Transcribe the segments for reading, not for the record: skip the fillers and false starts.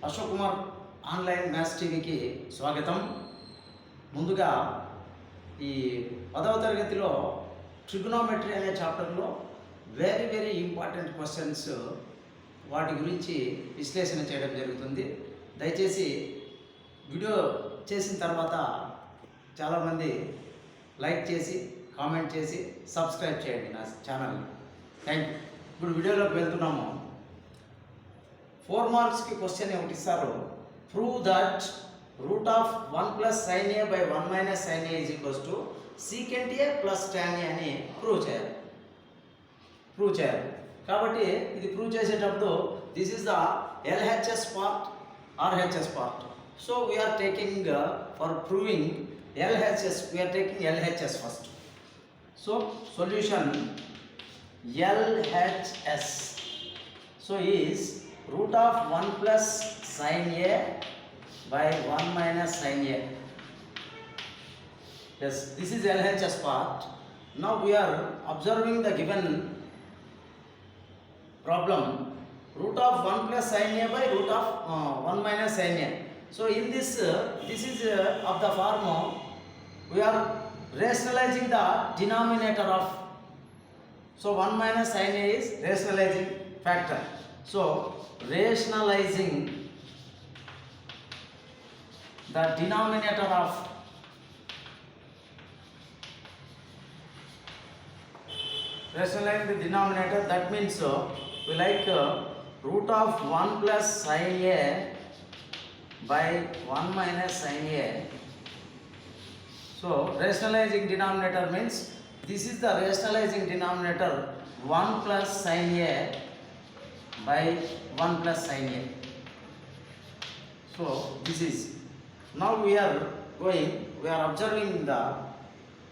Ashok Kumar online maths టీవీకి స్వాగతం. ముందుగా ఈ 10వ తరగతిలో ట్రిగోనోమెట్రీ అనే చాప్టర్లో వెరీ ఇంపార్టెంట్ క్వశ్చన్స్ వాటి గురించి విశ్లేషణ చేయడం జరుగుతుంది. దయచేసి వీడియో చేసిన తర్వాత చాలామంది లైక్ చేసి కామెంట్ చేసి సబ్స్క్రైబ్ చేయండి నా ఛానల్ని. Thank you. ఇప్పుడు వీడియోలోకి వెళ్తున్నాము. 4 మార్క్స్కి క్వశ్చన్ ఏమిటి ఇస్తారు? Prove that root of 1 plus sine A by 1 minus sine A is equals to secant A plus tan A అని ప్రూవ్ చేయాలి. కాబట్టి ఇది ప్రూవ్ చేసేటప్పుడు this is the LHS part, RHS part. So we are taking for proving LHS, we are taking LHS first. So solution LHS so is root of 1 plus sin A by 1 minus sin A. Yes, this is LHS part. Now we are observing the given problem, root of 1 plus sin A by root of 1 minus sin A. So in this is of the form we are rationalizing the denominator of, so 1 minus sin A is rationalizing factor. So rationalizing the denominator of that means we like root of 1 plus sin A by 1 minus sin A. So rationalizing denominator means this is the rationalizing denominator 1 plus sin A by 1 plus sin A. So this is, now we are observing the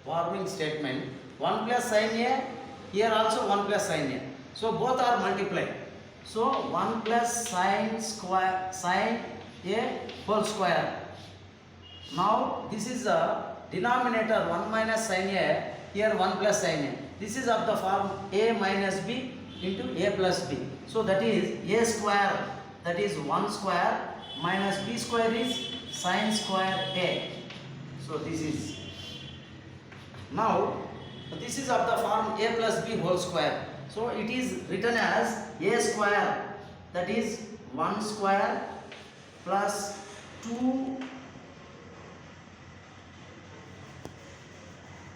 forming statement 1 plus sin A, here also 1 plus sin A. So both are multiplied. So 1 plus sin A whole square. Now this is the denominator 1 minus sin A, here 1 plus sin A. This is of the form A minus B into A plus B. So that is A square, that is 1 square minus B square is sin square A. So this is, now this is of the form A plus B whole square. So it is written as A square, that is 1 square plus 2.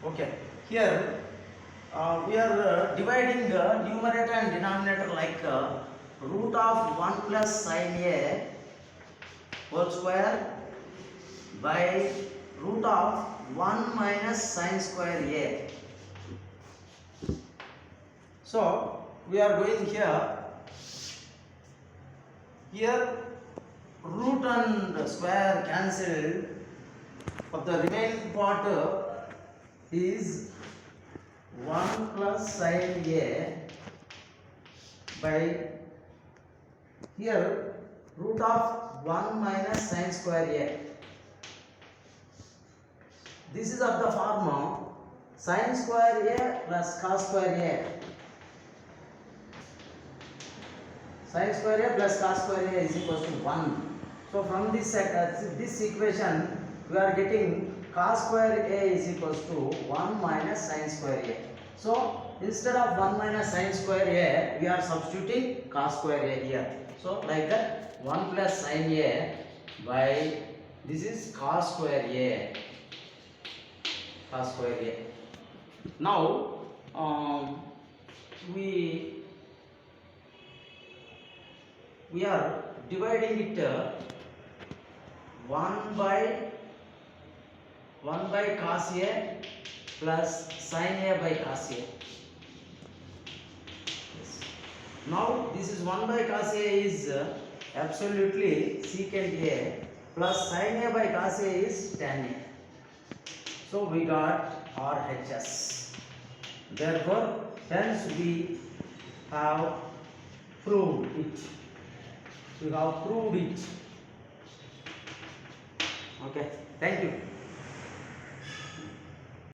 Okay, here we are dividing the numerator and denominator like root of 1 plus sin A whole square by root of 1 minus sin square A. So we are going here root and square cancelled, but the remaining part is 1 plus sin A by here root of 1 minus sin square A. This is of the form sin square A plus cos square A. Sin square A plus cos square A is equal to 1. So from this equation we are getting cos square A is equals to 1 minus sin square A. So instead of 1 minus sin square A, we are substituting cos square A here. So like that 1 plus sin A by this is cos square A. Cos square A. Now we are dividing it 1 by cos A plus sin A by cos A. Yes. Now this is 1 by cos A is absolutely secant A plus sin A by cos A is tan A. So we got RHS. Therefore hence we have proved it. Okay, thank you.